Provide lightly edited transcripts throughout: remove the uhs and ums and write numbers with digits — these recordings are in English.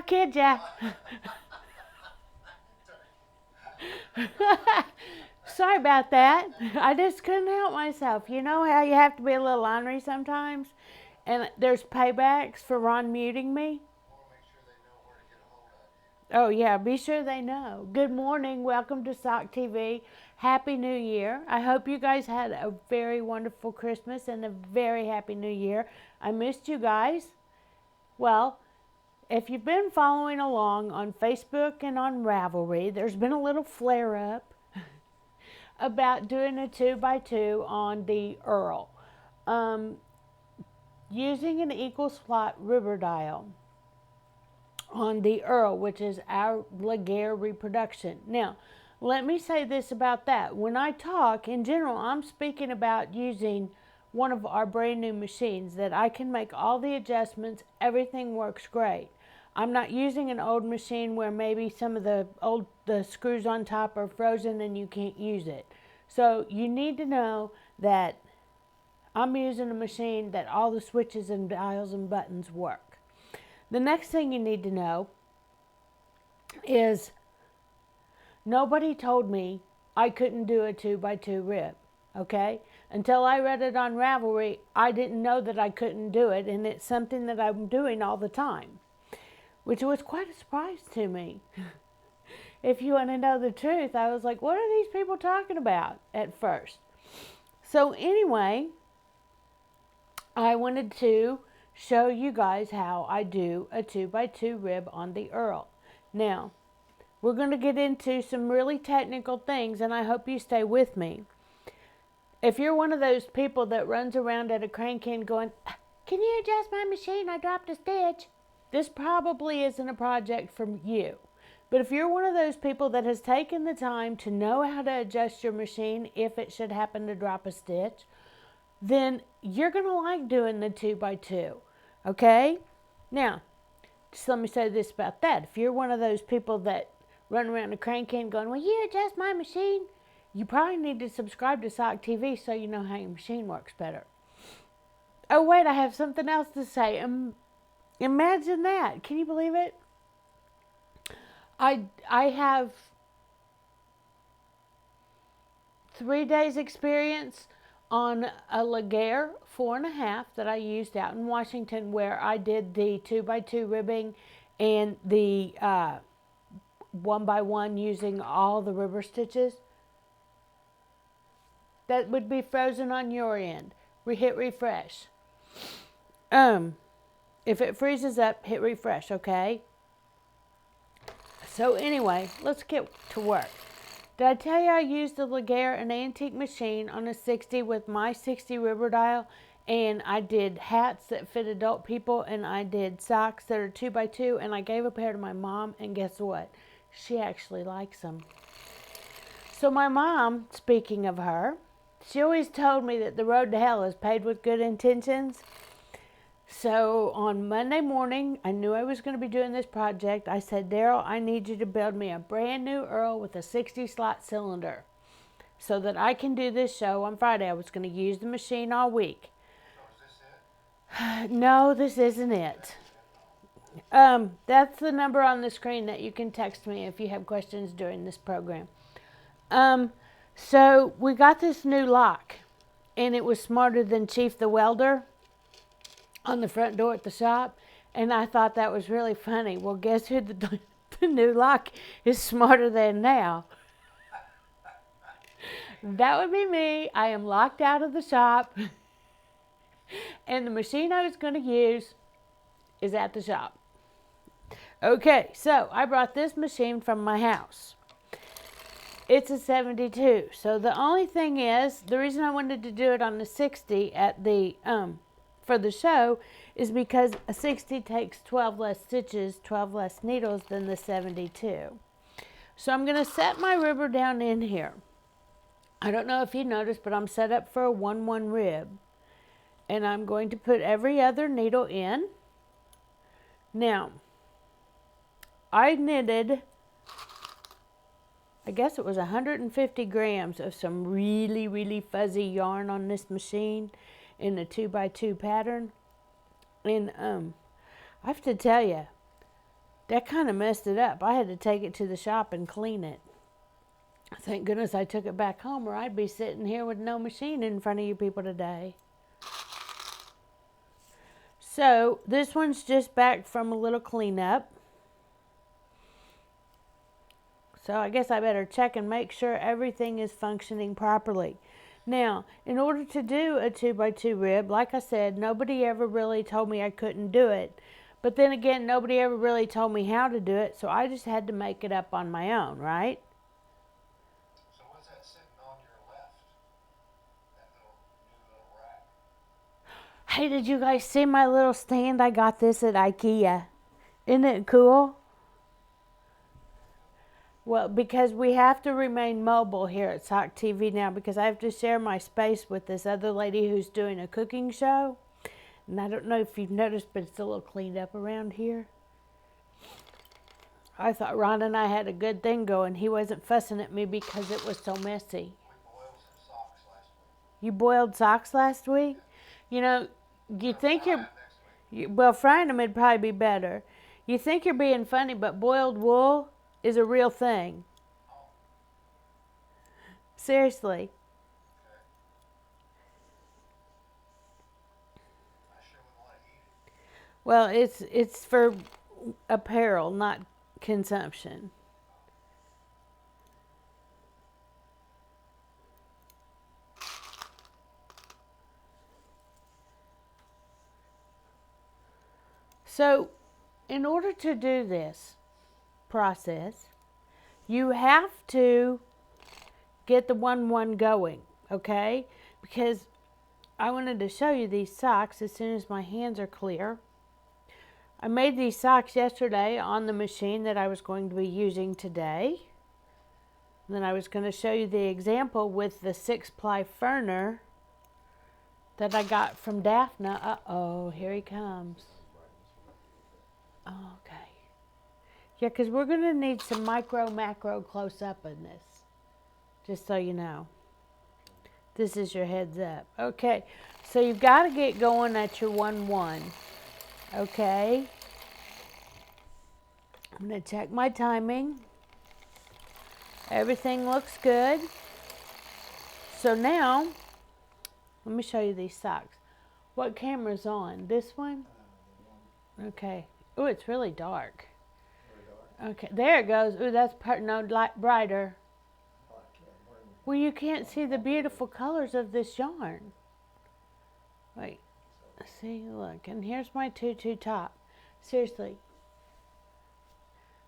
kid ya. Sorry about that. I just couldn't help myself. You know how you have to be a little ornery sometimes? And there's paybacks for Ron muting me? Oh, yeah, be sure they know. Good morning. Welcome to Sock TV. Happy New Year. I hope you guys had a very wonderful Christmas and a very happy New Year. I missed you guys. Well, if you've been following along on Facebook and on Ravelry, there's been a little flare up about doing a 2x2 on the ERL using an equal slot river dial on the ERL, which is our Laguerre reproduction. Now, let me say this about that. When I talk, in general, I'm speaking about using one of our brand new machines that I can make all the adjustments, everything works great. I'm not using an old machine where maybe some of the screws on top are frozen and you can't use it. So you need to know that I'm using a machine that all the switches and dials and buttons work. The next thing you need to know is nobody told me I couldn't do a 2x2 rib, okay? Until I read it on Ravelry, I didn't know that I couldn't do it, and it's something that I'm doing all the time, which was quite a surprise to me. If you want to know the truth, I was like, what are these people talking about at first? So anyway, I wanted to show you guys how I do a 2x2 rib on the ERL. Now, we're going to get into some really technical things, and I hope you stay with me. If you're one of those people that runs around at a crane can going, can you adjust my machine? I dropped a stitch. This probably isn't a project for you. But if you're one of those people that has taken the time to know how to adjust your machine if it should happen to drop a stitch, then you're going to like doing the 2x2. Okay? Now, just let me say this about that. If you're one of those people that run around a crane can going, will you adjust my machine? You probably need to subscribe to Sock TV so you know how your machine works better. Oh, wait, I have something else to say. Imagine that. Can you believe it? I have 3 days experience on a Laguerre 4.5 that I used out in Washington, where I did the 2x2 ribbing and the 1x1 using all the river stitches. That would be frozen on your end. Hit refresh. If it freezes up, hit refresh, okay? So anyway, let's get to work. Did I tell you I used the Laguerre, an antique machine, on a 60 with my 60 river dial, and I did hats that fit adult people, and I did socks that are 2x2, and I gave a pair to my mom, and guess what? She actually likes them. So my mom, speaking of her, she always told me that the road to hell is paved with good intentions. So on Monday morning, I knew I was going to be doing this project. I said, Daryl, I need you to build me a brand new ERL with a 60 slot cylinder so that I can do this show on Friday. I was going to use the machine all week. No, this isn't it. That's the number on the screen that you can text me if you have questions during this program. So we got this new lock, and it was smarter than Chief the Welder on the front door at the shop, and I thought that was really funny. Well, guess who the new lock is smarter than now? That would be me. I am locked out of the shop, and the machine I was going to use is at the shop. Okay, so I brought this machine from my house. It's a 72. So the only thing is, the reason I wanted to do it on the 60 at the for the show is because a 60 takes 12 less stitches, 12 less needles than the 72. So I'm going to set my ribber down in here. I don't know if you noticed, but I'm set up for a 1-1 rib. And I'm going to put every other needle in. Now, I knitted, I guess it was 150 grams of some really, really fuzzy yarn on this machine in the 2x2 pattern. And I have to tell you, That kind of messed it up. I had to take it to the shop and clean it. Thank goodness I took it back home, or I'd be sitting here with no machine in front of you people today. So this one's just back from a little cleanup. So I guess I better check and make sure everything is functioning properly. Now, in order to do a 2x2 rib, like I said, nobody ever really told me I couldn't do it. But then again, nobody ever really told me how to do it, so I just had to make it up on my own, right? So what's that sitting on your left? That new little rack. Hey, did you guys see my little stand? I got this at IKEA. Isn't it cool? Well, because we have to remain mobile here at socktv now, because I have to share my space with this other lady who's doing a cooking show. And I don't know if you've noticed, but it's a little cleaned up around here. I thought Ron and I had a good thing going. He wasn't fussing at me because it was so messy. We boiled some socks last week. You boiled socks last week? You know, you think well, frying them would probably be better. You think you're being funny, but boiled wool is a real thing. Seriously. Okay. I sure would want to eat it. Well, it's for apparel, not consumption. So, in order to do this process, you have to get the 1-1 going, okay? Because I wanted to show you these socks as soon as my hands are clear. I made these socks yesterday on the machine that I was going to be using today. And then I was going to show you the example with the 6-ply ferner that I got from Daphne. Uh-oh, here he comes. Oh, okay. Yeah, because we're going to need some macro close-up in this. Just so you know. This is your heads up. Okay, so you've got to get going at your 1-1. Okay. I'm going to check my timing. Everything looks good. So now, let me show you these socks. What camera's on? This one? Okay. Oh, it's really dark. Okay, there it goes. Oh, that's no light brighter. Well, you can't see the beautiful colors of this yarn. Wait, see, look, and here's my tutu top. Seriously,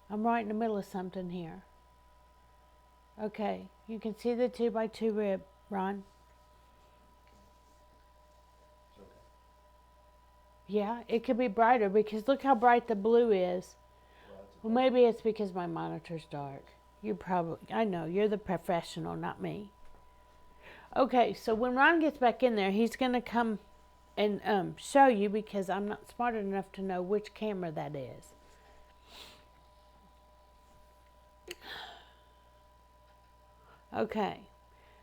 I'm right in the middle of something here. Okay, you can see the 2x2 rib, Ron. Yeah, it could be brighter because look how bright the blue is. Well, maybe it's because my monitor's dark. You probably, I know, you're the professional, not me. Okay, so when Ron gets back in there, he's going to come and show you because I'm not smart enough to know which camera that is. Okay,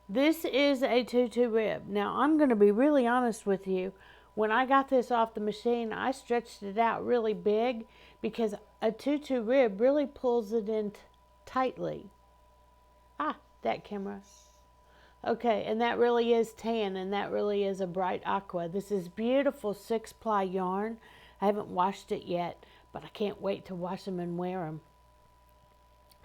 this is a tutu rib. Now, I'm going to be really honest with you. When I got this off the machine, I stretched it out really big because a tutu rib really pulls it in tightly. Ah, that camera. Okay, and that really is tan, and that really is a bright aqua. This is beautiful 6-ply yarn. I haven't washed it yet, but I can't wait to wash them and wear them.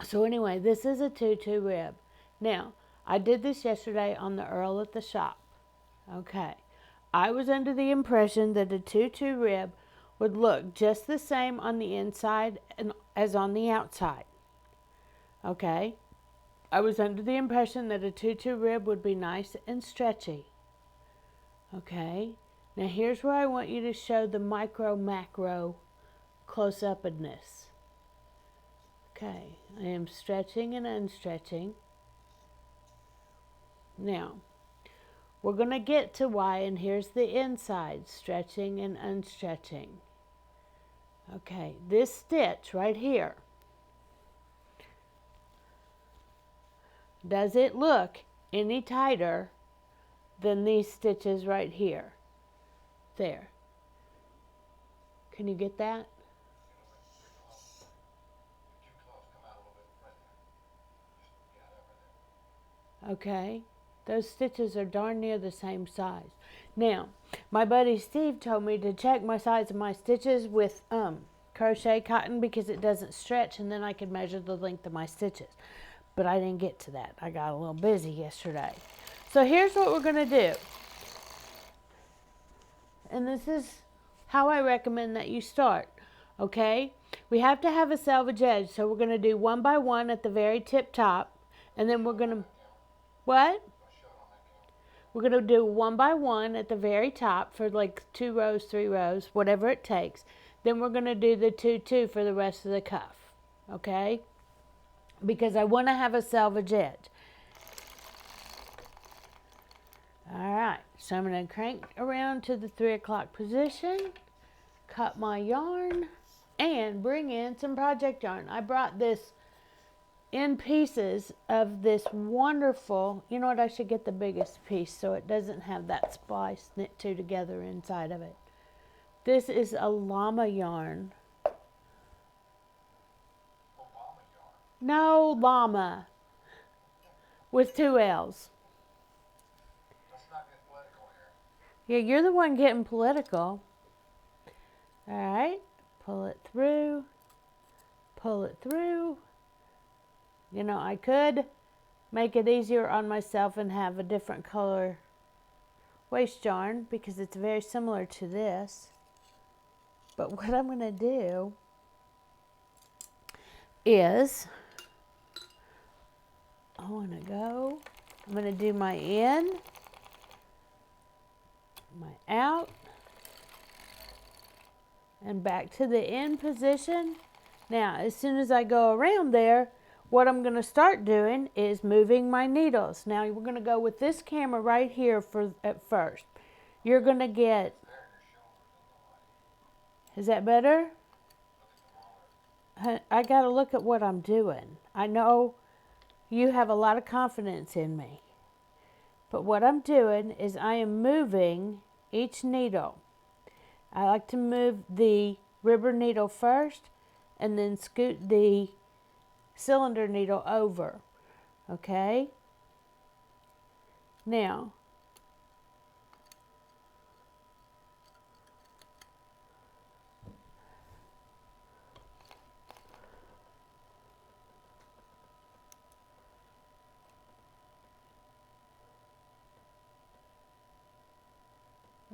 So anyway, this is a tutu rib. Now, I did this yesterday on the ERL at the shop. Okay. I was under the impression that a tutu rib would look just the same on the inside as on the outside. Okay. I was under the impression that a tutu rib would be nice and stretchy. Okay. Now here's where I want you to show the macro close-upness. Okay. I am stretching and unstretching. Now, we're going to get to why, and here's the inside, stretching and unstretching. Okay, this stitch right here, does it look any tighter than these stitches right here? There. Can you get that? Okay, those stitches are darn near the same size. Now, my buddy Steve told me to check my size of my stitches with crochet cotton because it doesn't stretch, and then I could measure the length of my stitches. But I didn't get to that. I got a little busy yesterday. So here's what we're going to do. And this is how I recommend that you start. Okay? We have to have a selvage edge, so we're going to do one by one at the very tip top, and then we're going to, what? We're going to do one by one at the very top for like 2 rows, 3 rows, whatever it takes. Then we're going to do the 2, 2 for the rest of the cuff. Okay? Because I want to have a selvage edge. Alright, so I'm going to crank around to the 3 o'clock position, cut my yarn, and bring in some project yarn. I brought this in pieces of this wonderful, you know what, I should get the biggest piece so it doesn't have that splice knit two together inside of it. This is a llama yarn. No, llama. With 2 L's. Let's not get political Yeah, here. you're the one getting political. Alright, pull it through. Pull it through. You know, I could make it easier on myself and have a different color waist yarn because it's very similar to this. But what I'm going to do is I'm going to do my in, my out, and back to the in position. Now, as soon as I go around there, what I'm going to start doing is moving my needles. Now, we're going to go with this camera right here at first. You're going to get, is that better? I got to look at what I'm doing. I know you have a lot of confidence in me. But what I'm doing is I am moving each needle. I like to move the ribber needle first and then scoot the cylinder needle over. Okay? Now,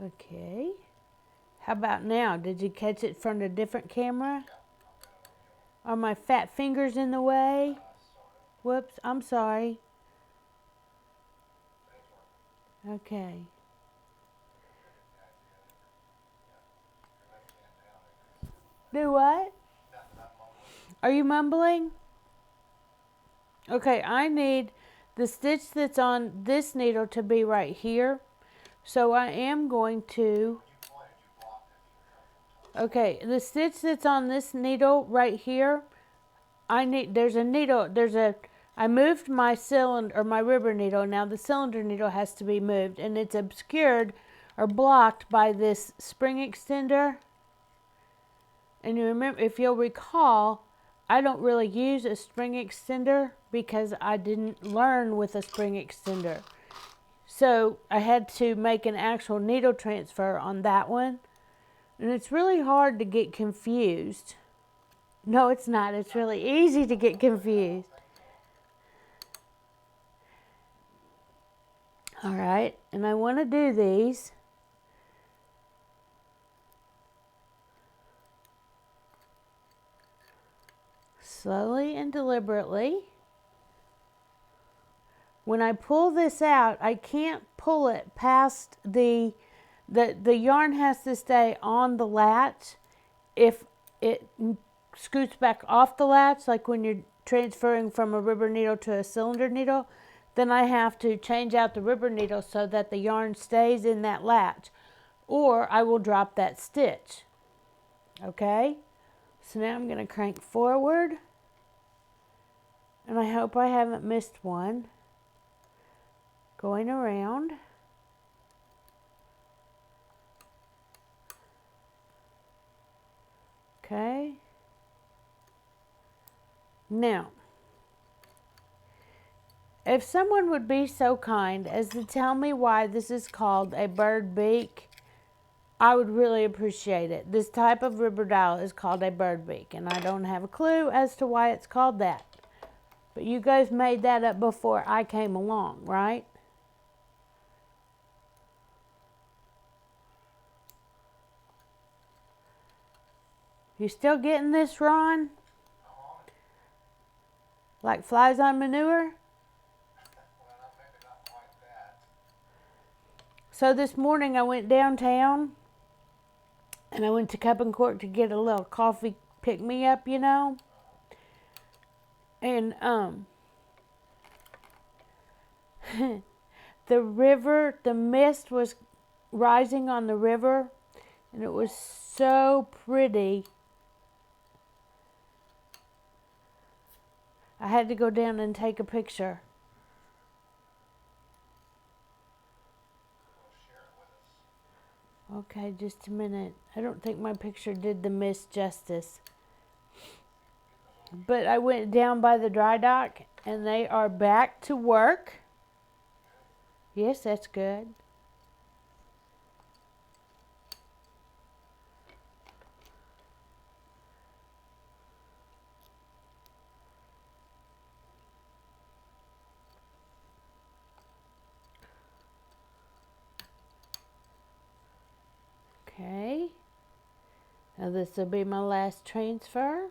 okay. How about now? Did you catch it from a different camera? Are my fat fingers in the way? Whoops, I'm sorry. Okay. Do what? Are you mumbling? Okay, I need the stitch that's on this needle to be right here. So I am going to, okay, the stitch that's on this needle right here, I moved my cylinder, or my ribber needle. Now the cylinder needle has to be moved, and it's obscured or blocked by this spring extender. And you remember, if you'll recall, I don't really use a spring extender because I didn't learn with a spring extender. So I had to make an actual needle transfer on that one. And it's really hard to get confused. No, it's not. It's really easy to get confused. All right, and I want to do these. Slowly and deliberately. When I pull this out, I can't pull it past the yarn has to stay on the latch. If it scoots back off the latch, like when you're transferring from a ribber needle to a cylinder needle, then I have to change out the ribber needle so that the yarn stays in that latch, or I will drop that stitch. Okay? So now I'm going to crank forward, and I hope I haven't missed one. Going around. Okay. Now, if someone would be so kind as to tell me why this is called a bird beak, I would really appreciate it. This type of river dial is called a bird beak, and I don't have a clue as to why it's called that. But you guys made that up before I came along, right? You still getting this, Ron? Like flies on manure? Well, maybe not quite that. So this morning I went downtown and I went to Cup and Cork to get a little coffee pick me up, you know. And the river, the mist was rising on the river, and it was so pretty. I had to go down and take a picture. We'll share it with us. Okay, just a minute. I don't think my picture did the mist justice. But I went down by the dry dock, and they are back to work. Yes, that's good. Okay. Now this will be my last transfer.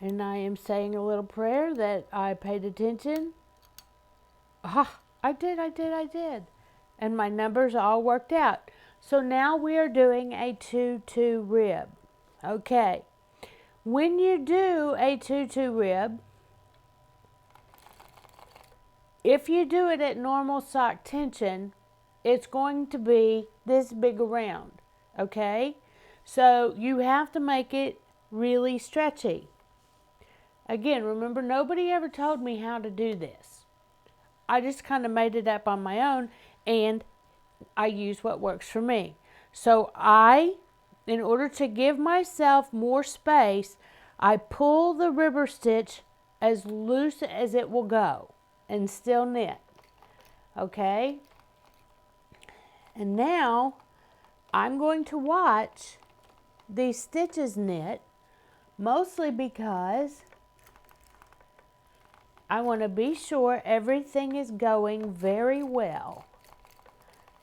And I am saying a little prayer that I paid attention. Ah, I did. And my numbers all worked out. So now we are doing a 2-2 rib. Okay. When you do a 2-2 rib, if you do it at normal sock tension, it's going to be this big around. Okay? So you have to make it really stretchy. Again, remember, nobody ever told me how to do this. I just kind of made it up on my own, and I use what works for me. So in order to give myself more space, I pull the ribber stitch as loose as it will go and still knit. Okay? And now I'm going to watch these stitches knit, mostly because I want to be sure everything is going very well.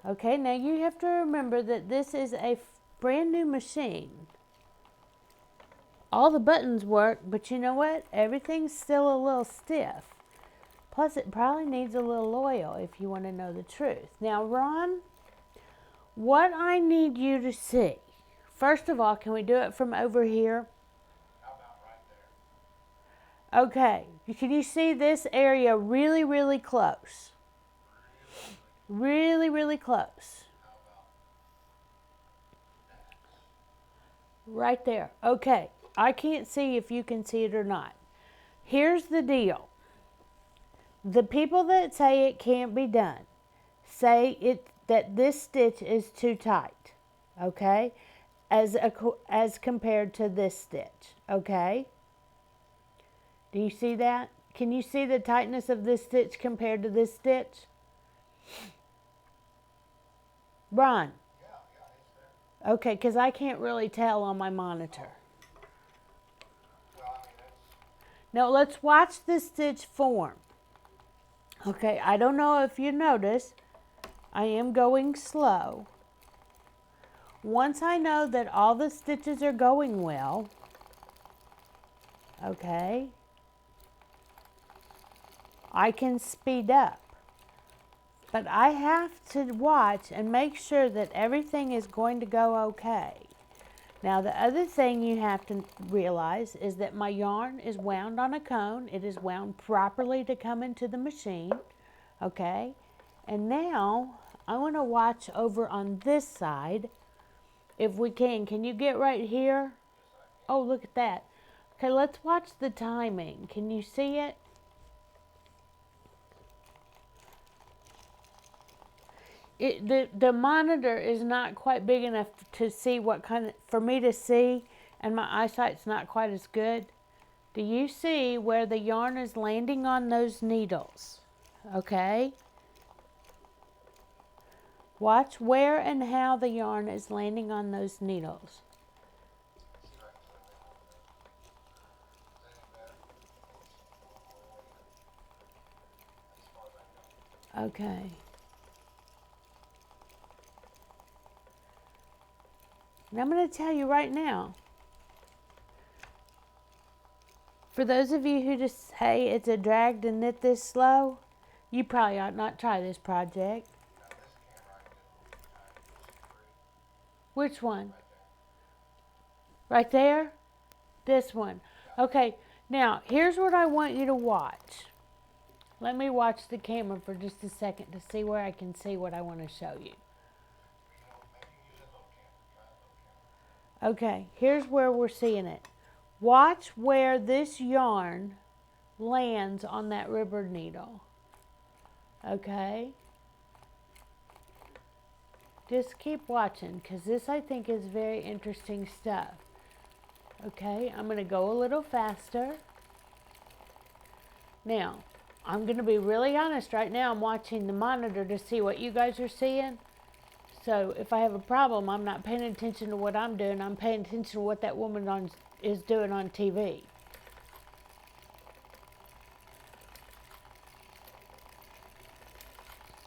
Okay, now you have to remember that this is a brand new machine. All the buttons work, but you know what? Everything's still a little stiff. Plus, it probably needs a little oil if you want to know the truth. Now, Ron, what I need you to see, first of all, can we do it from over here? How about right there? Okay, can you see this area really, really close? Really, really close. How about that? Right there. Okay, I can't see if you can see it or not. Here's the deal. The people that say it can't be done say that this stitch is too tight, okay, as compared to this stitch, okay? Do you see that? Can you see the tightness of this stitch compared to this stitch? Ron? Yeah, it's there. Okay, because I can't really tell on my monitor. Well, I mean, it's Now let's watch this stitch form. Okay, I don't know if you notice, I am going slow. Once I know that all the stitches are going well, okay, I can speed up. But I have to watch and make sure that everything is going to go okay. Now the other thing you have to realize is that my yarn is wound on a cone. It is wound properly to come into the machine, okay? And now I want to watch over on this side if we can. Can you get right here? Oh, look at that. Okay, let's watch the timing. Can you see it? The monitor is not quite big enough to see what kind of, for me to see, and my eyesight's not quite as good. Do you see where the yarn is landing on those needles? Okay. Watch where and how the yarn is landing on those needles. See if I can zoom in a little bit. Is that any better? As far as I can go. Okay. And I'm going to tell you right now, for those of you who just say it's a drag to knit this slow, you probably ought not try this project. Now this camera I can get a little too tiny. You see 3? Which one? Right there. Right there? This one. Okay, now here's what I want you to watch. Let me watch the camera for just a second to see where I can see what I want to show you. You know, maybe you can use that little camera. Try that little camera. Okay, here's where we're seeing it. Watch where this yarn lands on that rubber needle. Okay? Just keep watching, because this I think is very interesting stuff. Okay, I'm going to go a little faster. Now, I'm going to be really honest. Right now I'm watching the monitor to see what you guys are seeing. So if I have a problem, I'm not paying attention to what I'm doing. I'm paying attention to what that woman is doing on TV.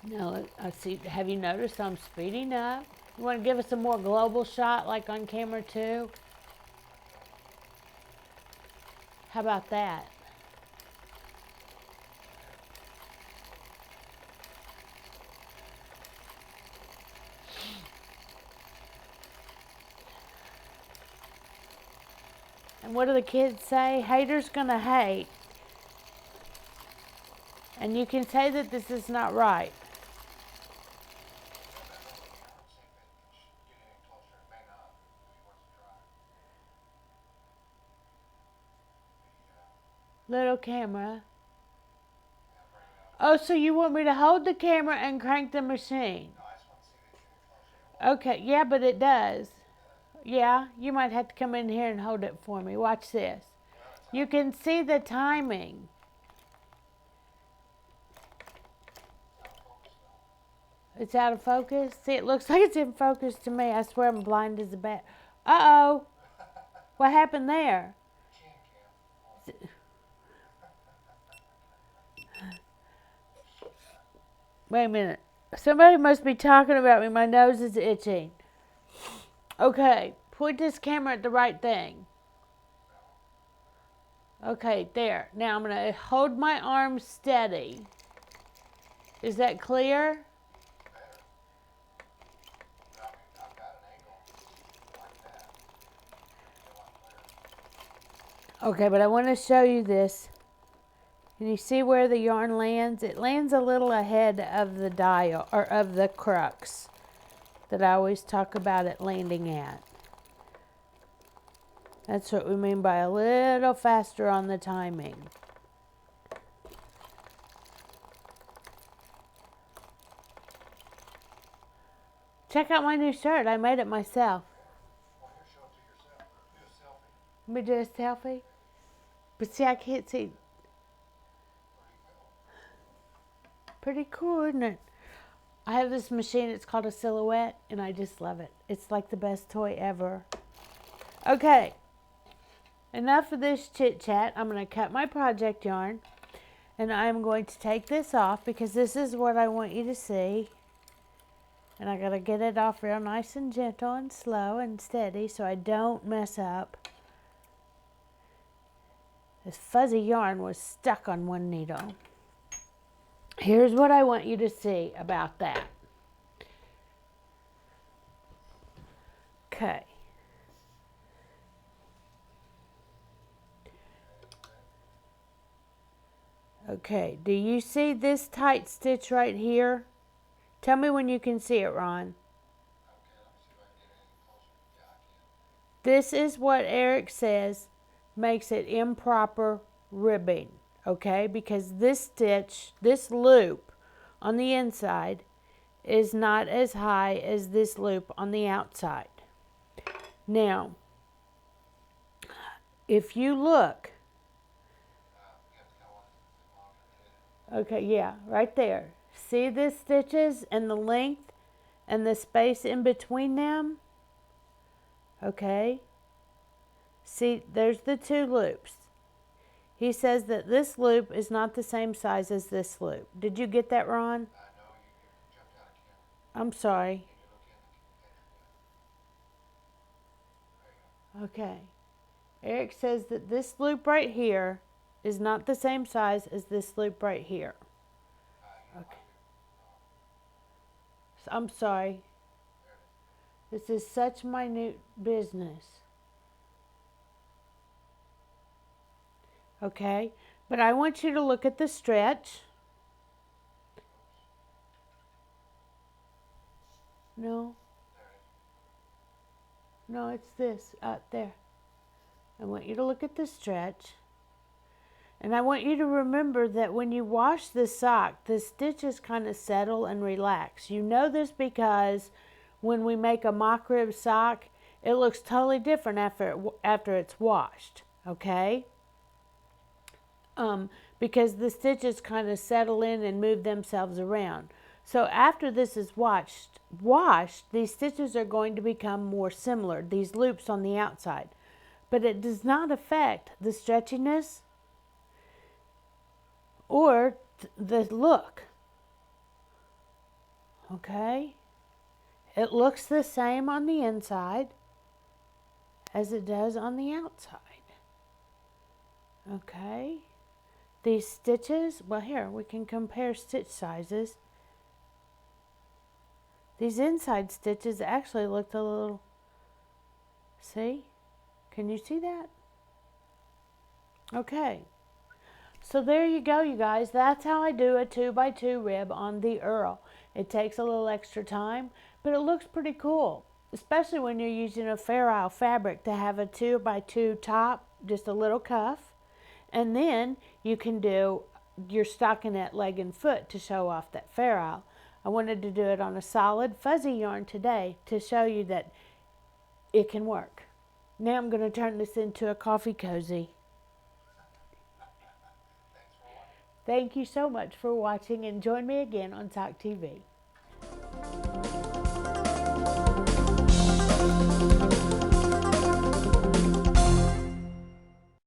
Now, I see. Have you noticed I'm speeding up? You want to give us a more global shot like on camera 2? How about that? And what do the kids say? Haters gonna hate. And you can say that this is not right. Little camera. Oh, so you want me to hold the camera and crank the machine? Okay, yeah, but it does. Yeah, you might have to come in here and hold it for me. Watch this. You can see the timing. It's out of focus? See, it looks like it's in focus to me. I swear I'm blind as a bat. Uh-oh. What happened there? Wait a minute. Somebody must be talking about me. My nose is itching. Okay, point this camera at the right thing. Okay, there. Now I'm going to hold my arm steady. Is that clear? Okay, but I want to show you this. Can you see where the yarn lands? It lands a little ahead of the dial, or of the crux that I always talk about it landing at. That's what we mean by a little faster on the timing. Check out my new shirt. I made it myself. Let me do a selfie. But see, I can't see. Pretty cool, isn't it? I have this machine. It's called a Silhouette, and I just love it. It's like the best toy ever. Okay. Enough of this chit-chat. I'm going to cut my project yarn, and I'm going to take this off because this is what I want you to see. And I got to get it off real nice and gentle and slow and steady so I don't mess up. This fuzzy yarn was stuck on one needle. Here's what I want you to see about that. Okay. Okay, do you see this tight stitch right here? Tell me when you can see it, Ron. This is what Eric says makes it improper ribbing, okay? Because this stitch, this loop on the inside is not as high as this loop on the outside. Now, if you look, Okay, yeah, right there. See the stitches and the length and the space in between them? Okay. See, there's the two loops. He says that this loop is not the same size as this loop. Did you get that, Ron? No, you jumped out of camera. I'm sorry. Can you look in the There you go. Okay. Eric says that this loop right here is not the same size as this loop right here. Okay. I'm sorry. This is such minute business. Okay, but I want you to look at the stretch. No, no, it's this out there. I want you to look at the stretch. And I want you to remember that when you wash the sock, the stitches kind of settle and relax. You know this because when we make a mock rib sock, it looks totally different after it's washed, okay? Because the stitches kind of settle in and move themselves around. So after this is washed, these stitches are going to become more similar, these loops on the outside. But it does not affect the stretchiness or the look. Okay? It looks the same on the inside as it does on the outside. Okay? These stitches, well here, we can compare stitch sizes. These inside stitches actually looked a little, see? Can you see that? Okay. So there you go, you guys. That's how I do a 2x2 rib on the ERL. It takes a little extra time, but it looks pretty cool, especially when you're using a Fair Isle fabric to have a 2x2 top, just a little cuff. And then you can do your stockinette leg and foot to show off that Fair Isle. I wanted to do it on a solid fuzzy yarn today to show you that it can work. Now I'm going to turn this into a coffee cozy. Thank you so much for watching, and join me again on Talk TV.